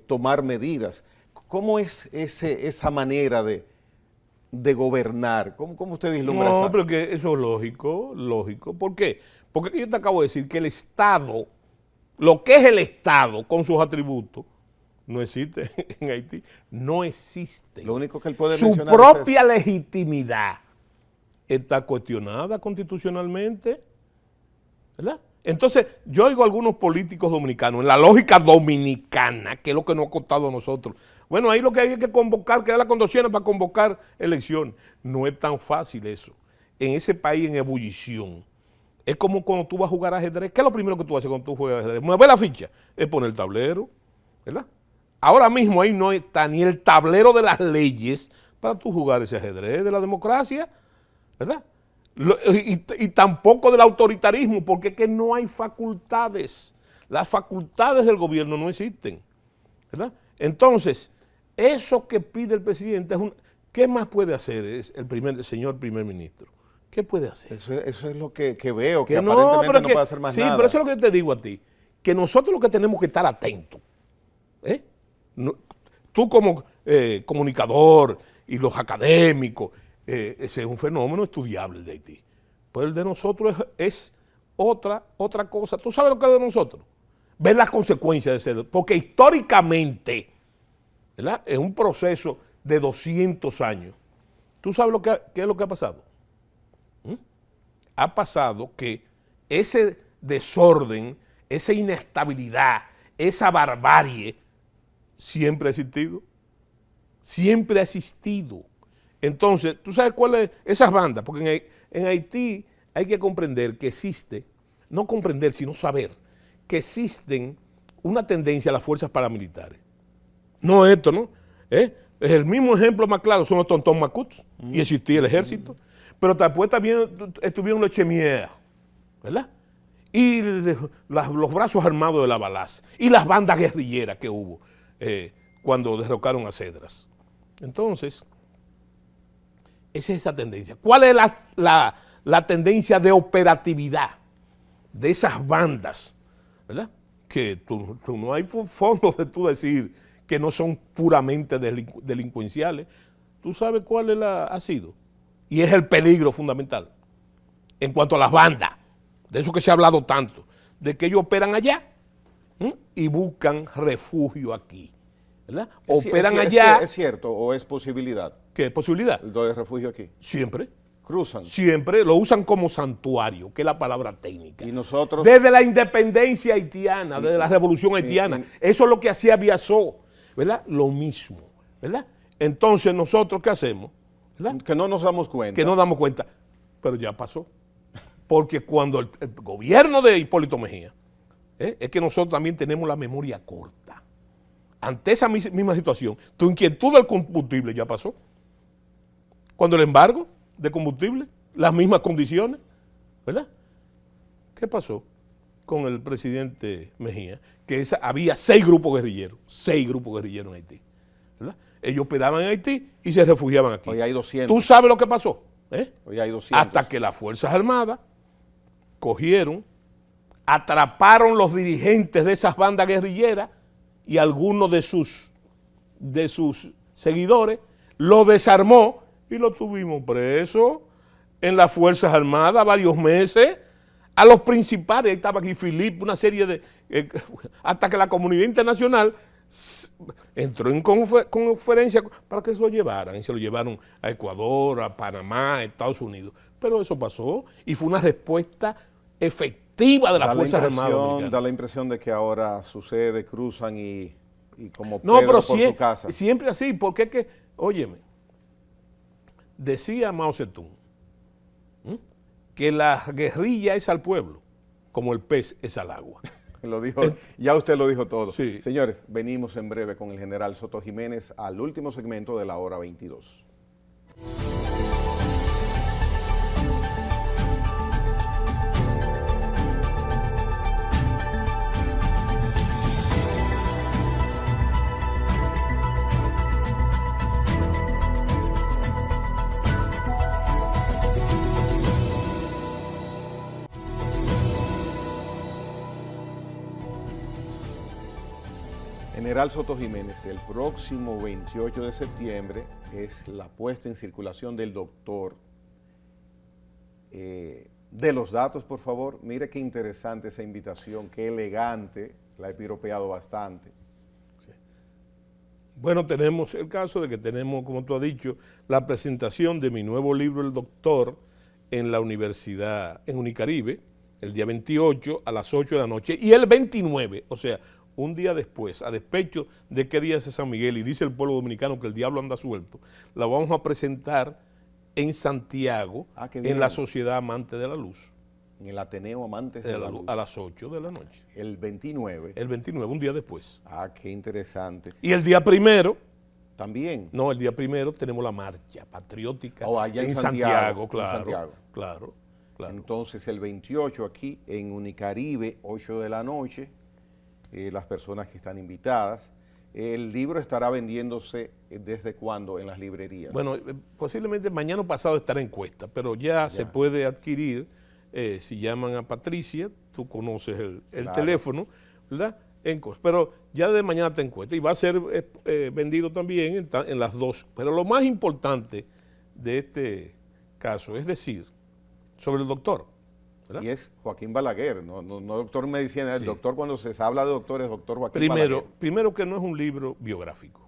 tomar medidas. ¿Cómo es esa manera de gobernar? ¿Cómo usted vislumbra No, esa? pero que eso es lógico. ¿Por qué? Porque yo te acabo de decir que el Estado, lo que es el Estado con sus atributos, no existe en Haití, no existe. Lo único que él puede Su mencionar propia legitimidad está cuestionada constitucionalmente, ¿verdad? Entonces, yo oigo a algunos políticos dominicanos, en la lógica dominicana, que es lo que nos ha costado a nosotros. Bueno, ahí lo que hay es que convocar, crear las condiciones para convocar elecciones. No es tan fácil eso. En ese país en ebullición. Es como cuando tú vas a jugar ajedrez. ¿Qué es lo primero que tú haces cuando tú juegas ajedrez? Mover la ficha. Es poner el tablero, ¿verdad? Ahora mismo ahí no está ni el tablero de las leyes para tú jugar ese ajedrez de la democracia, ¿verdad? Y tampoco del autoritarismo, porque es que no hay facultades. Las facultades del gobierno no existen, ¿verdad? Entonces, eso que pide el presidente, ¿qué más puede hacer el señor primer ministro? ¿Qué puede hacer? Eso es lo que veo, que no, aparentemente no puede hacer más nada. Sí, pero eso es lo que yo te digo a ti, que nosotros lo que tenemos que estar atentos, tú como comunicador y los académicos, ese es un fenómeno estudiable de Haití. Pues el de nosotros es otra cosa. ¿Tú sabes lo que es de nosotros? Ver las consecuencias de ser, porque históricamente, ¿verdad? Es un proceso de 200 años. ¿Tú sabes qué es lo que ha pasado? Ha pasado que ese desorden, esa inestabilidad, esa barbarie, siempre ha existido. Siempre ha existido. Entonces, ¿tú sabes cuáles esas bandas? Porque en Haití hay que comprender que existe, no comprender, sino saber, que existen una tendencia a las fuerzas paramilitares. No esto, ¿no? Es el mismo ejemplo más claro, son los tontón macuts, y existía el ejército, pero después también estuvieron los chemiers, ¿verdad? Y los brazos armados de la Balaz, y las bandas guerrilleras que hubo cuando derrocaron a Cedras. Entonces, esa es esa tendencia. ¿Cuál es la tendencia de operatividad de esas bandas? ¿Verdad? Que tú no hay fondo de tú decir que no son puramente delincuenciales. ¿Tú sabes cuál ha sido? Y es el peligro fundamental en cuanto a las bandas, de eso que se ha hablado tanto, de que ellos operan allá y buscan refugio aquí, ¿verdad? Operan allá. ¿Es cierto o es posibilidad? ¿Qué posibilidad? ¿El de refugio aquí? Siempre. Cruzan. Siempre lo usan como santuario, que es la palabra técnica. Y nosotros. Desde la independencia haitiana, desde la revolución haitiana, eso es lo que hacía Biasó, ¿verdad? Lo mismo, ¿verdad? Entonces nosotros, ¿qué hacemos? ¿Verdad? Que no nos damos cuenta. Que no damos cuenta, pero ya pasó. Porque cuando el gobierno de Hipólito Mejía, es que nosotros también tenemos la memoria corta. Ante esa misma situación, tu inquietud del combustible ya pasó. Cuando el embargo de combustible, las mismas condiciones, ¿verdad? ¿Qué pasó con el presidente Mejía? Que había 6 grupos guerrilleros en Haití, ¿verdad? Ellos operaban en Haití y se refugiaban aquí. Hoy hay 200. ¿Tú sabes lo que pasó? Hoy hay 200. Hasta que las Fuerzas Armadas cogieron, atraparon los dirigentes de esas bandas guerrilleras y algunos de sus seguidores, lo desarmó y lo tuvimos preso en las Fuerzas Armadas varios meses. A los principales, ahí estaba aquí Filipe, una serie de... hasta que la comunidad internacional entró en conferencia para que se lo llevaran, y se lo llevaron a Ecuador, a Panamá, a Estados Unidos. Pero eso pasó y fue una respuesta efectiva de las Fuerzas Armadas dominicanas. Da la impresión de que ahora sucede, cruzan y como no, Pedro pero por su casa. Siempre así, porque es que, óyeme, decía Mao Zedong que la guerrilla es al pueblo, como el pez es al agua. Lo dijo, ya usted lo dijo todo. Sí. Señores, venimos en breve con el general Soto Jiménez al último segmento de la hora 22. General Soto Jiménez, el próximo 28 de septiembre es la puesta en circulación del doctor. De los datos, por favor. Mire qué interesante esa invitación, qué elegante, la he piropeado bastante. Sí. Bueno, tenemos el caso de que tenemos, como tú has dicho, la presentación de mi nuevo libro, El Doctor, en la universidad, en Unicaribe, el día 28 a las 8 de la noche, y el 29, o sea, un día después, a despecho de qué día es San Miguel, y dice el pueblo dominicano que el diablo anda suelto, la vamos a presentar en Santiago, en la Sociedad Amante de la Luz. En el Ateneo Amantes de la Luz. A las 8 de la noche. El 29. El 29, un día después. Ah, qué interesante. Y el día primero. También. No, el día primero tenemos la marcha patriótica allá en Santiago, claro. En Santiago. Claro. Entonces el 28 aquí en Unicaribe, 8 de la noche, las personas que están invitadas. ¿El libro estará vendiéndose desde cuándo en las librerías? Bueno, posiblemente mañana o pasado estará en encuesta, pero ya se puede adquirir, si llaman a Patricia, tú conoces el teléfono, ¿verdad? Pero ya de mañana está en encuesta y va a ser vendido también en las dos. Pero lo más importante de este caso es decir, sobre el doctor, ¿verdad? Y es Joaquín Balaguer, no doctor en medicina, el doctor, cuando se habla de doctor, es doctor Joaquín Balaguer. Primero que no es un libro biográfico,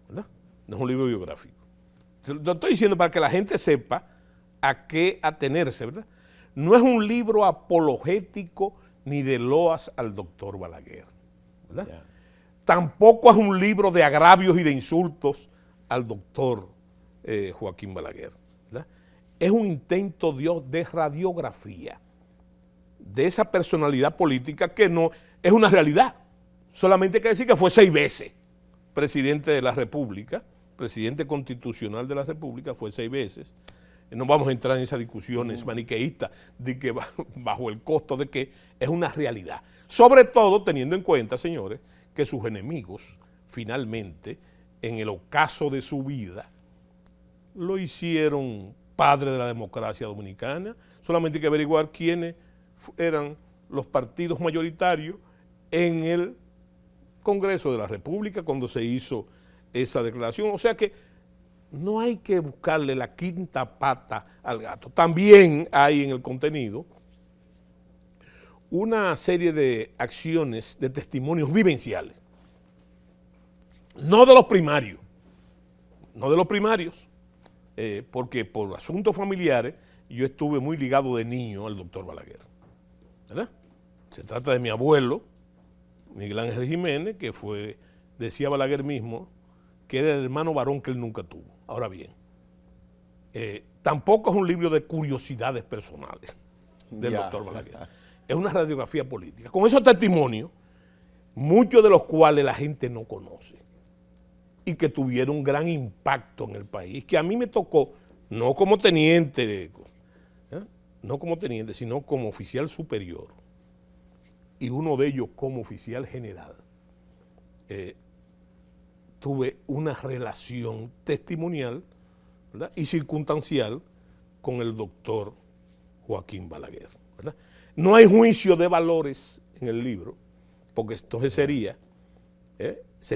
¿verdad? No es un libro biográfico. Lo estoy diciendo para que la gente sepa a qué atenerse, ¿verdad? No es un libro apologético ni de loas al doctor Balaguer, ¿verdad? Yeah. Tampoco es un libro de agravios y de insultos al doctor Joaquín Balaguer, ¿verdad? Es un intento de radiografía de esa personalidad política que no es una realidad. Solamente hay que decir que fue 6 veces presidente de la República, presidente constitucional de la República, fue 6 veces. No vamos a entrar en esas discusiones maniqueístas de que bajo el costo de que es una realidad. Sobre todo teniendo en cuenta, señores, que sus enemigos finalmente, en el ocaso de su vida, lo hicieron padre de la democracia dominicana. Solamente hay que averiguar quiénes eran los partidos mayoritarios en el Congreso de la República cuando se hizo esa declaración. O sea que no hay que buscarle la quinta pata al gato. También hay en el contenido una serie de acciones, de testimonios vivenciales. No de los primarios, porque por asuntos familiares yo estuve muy ligado de niño al doctor Balaguer, ¿verdad? Se trata de mi abuelo, Miguel Ángel Jiménez, que decía Balaguer mismo, que era el hermano varón que él nunca tuvo. Ahora bien, tampoco es un libro de curiosidades personales del doctor Balaguer. Es una radiografía política. Con esos testimonios, muchos de los cuales la gente no conoce y que tuvieron un gran impacto en el país, que a mí me tocó, no como teniente, sino como oficial superior, y uno de ellos como oficial general. Tuve una relación testimonial, ¿verdad?, y circunstancial con el doctor Joaquín Balaguer, ¿verdad? No hay juicio de valores en el libro, porque entonces sería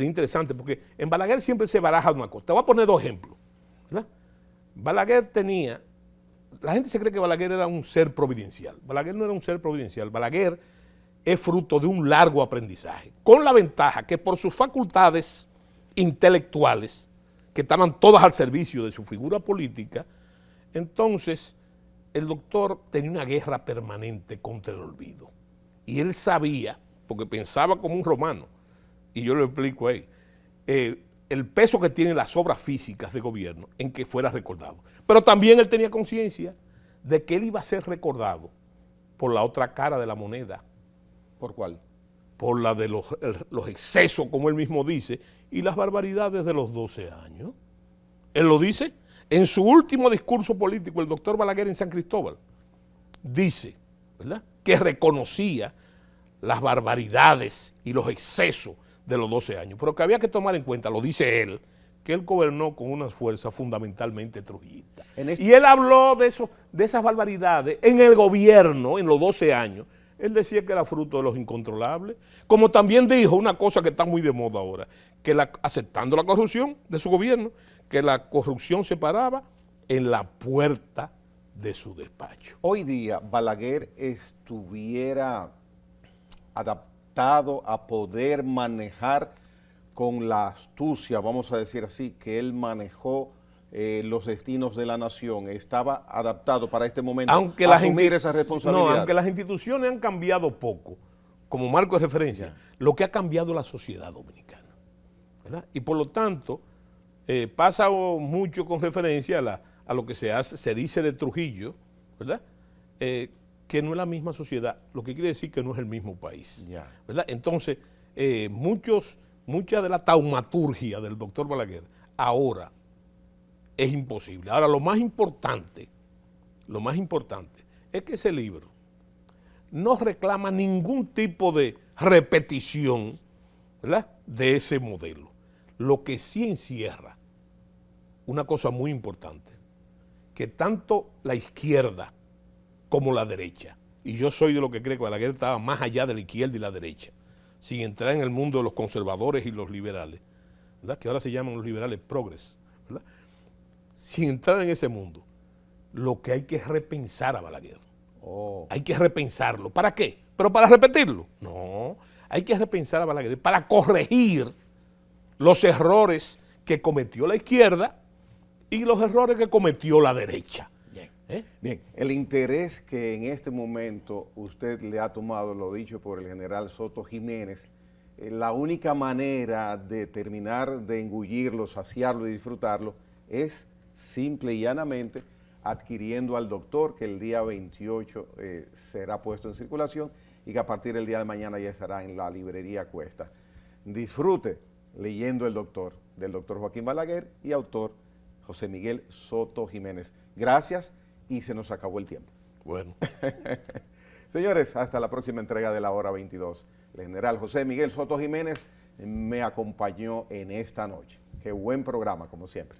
interesante, porque en Balaguer siempre se baraja una cosa. Te voy a poner 2 ejemplos, ¿verdad? Balaguer la gente se cree que Balaguer era un ser providencial. Balaguer no era un ser providencial. Balaguer es fruto de un largo aprendizaje, con la ventaja que por sus facultades intelectuales, que estaban todas al servicio de su figura política, entonces el doctor tenía una guerra permanente contra el olvido. Y él sabía, porque pensaba como un romano, y yo lo explico ahí, el peso que tienen las obras físicas de gobierno en que fuera recordado. Pero también él tenía conciencia de que él iba a ser recordado por la otra cara de la moneda. ¿Por cuál? Por la de los excesos, como él mismo dice, y las barbaridades de los 12 años. Él lo dice en su último discurso político, el doctor Balaguer en San Cristóbal, dice, ¿verdad?, que reconocía las barbaridades y los excesos de los 12 años, pero que había que tomar en cuenta, lo dice él, que él gobernó con unas fuerzas fundamentalmente trujillistas. Y él habló de esas barbaridades en el gobierno, en los 12 años. Él decía que era fruto de los incontrolables, como también dijo una cosa que está muy de moda ahora, que aceptando la corrupción de su gobierno, que la corrupción se paraba en la puerta de su despacho. Hoy día, Balaguer estuviera adaptado a poder manejar con la astucia, vamos a decir así, que él manejó los destinos de la nación, estaba adaptado para este momento a asumir esa responsabilidad. No, aunque las instituciones han cambiado poco, como marco de referencia, lo que ha cambiado es la sociedad dominicana, ¿verdad? Y por lo tanto, pasa mucho con referencia a lo que se dice de Trujillo, ¿verdad?, que no es la misma sociedad, lo que quiere decir que no es el mismo país, ¿verdad? Entonces, mucha de la taumaturgia del doctor Balaguer ahora es imposible. Ahora, lo más importante es que ese libro no reclama ningún tipo de repetición, ¿verdad?, de ese modelo. Lo que sí encierra una cosa muy importante, que tanto la izquierda como la derecha, y yo soy de lo que cree que Balaguer estaba más allá de la izquierda y la derecha, sin entrar en el mundo de los conservadores y los liberales, ¿verdad?, que ahora se llaman los liberales progres, ¿verdad?, sin entrar en ese mundo, lo que hay que es repensar a Balaguer. Hay que repensarlo. ¿Para qué? ¿Pero para repetirlo? No, hay que repensar a Balaguer para corregir los errores que cometió la izquierda y los errores que cometió la derecha. Bien, el interés que en este momento usted le ha tomado, lo dicho por el general Soto Jiménez, la única manera de terminar de engullirlo, saciarlo y disfrutarlo es simple y llanamente adquiriendo al doctor, que el día 28 será puesto en circulación y que a partir del día de mañana ya estará en la librería Cuesta. Disfrute leyendo El Doctor, del doctor Joaquín Balaguer y autor José Miguel Soto Jiménez. Gracias y se nos acabó el tiempo. Bueno. Señores, hasta la próxima entrega de La Hora 22. El general José Miguel Soto Jiménez me acompañó en esta noche. Qué buen programa, como siempre.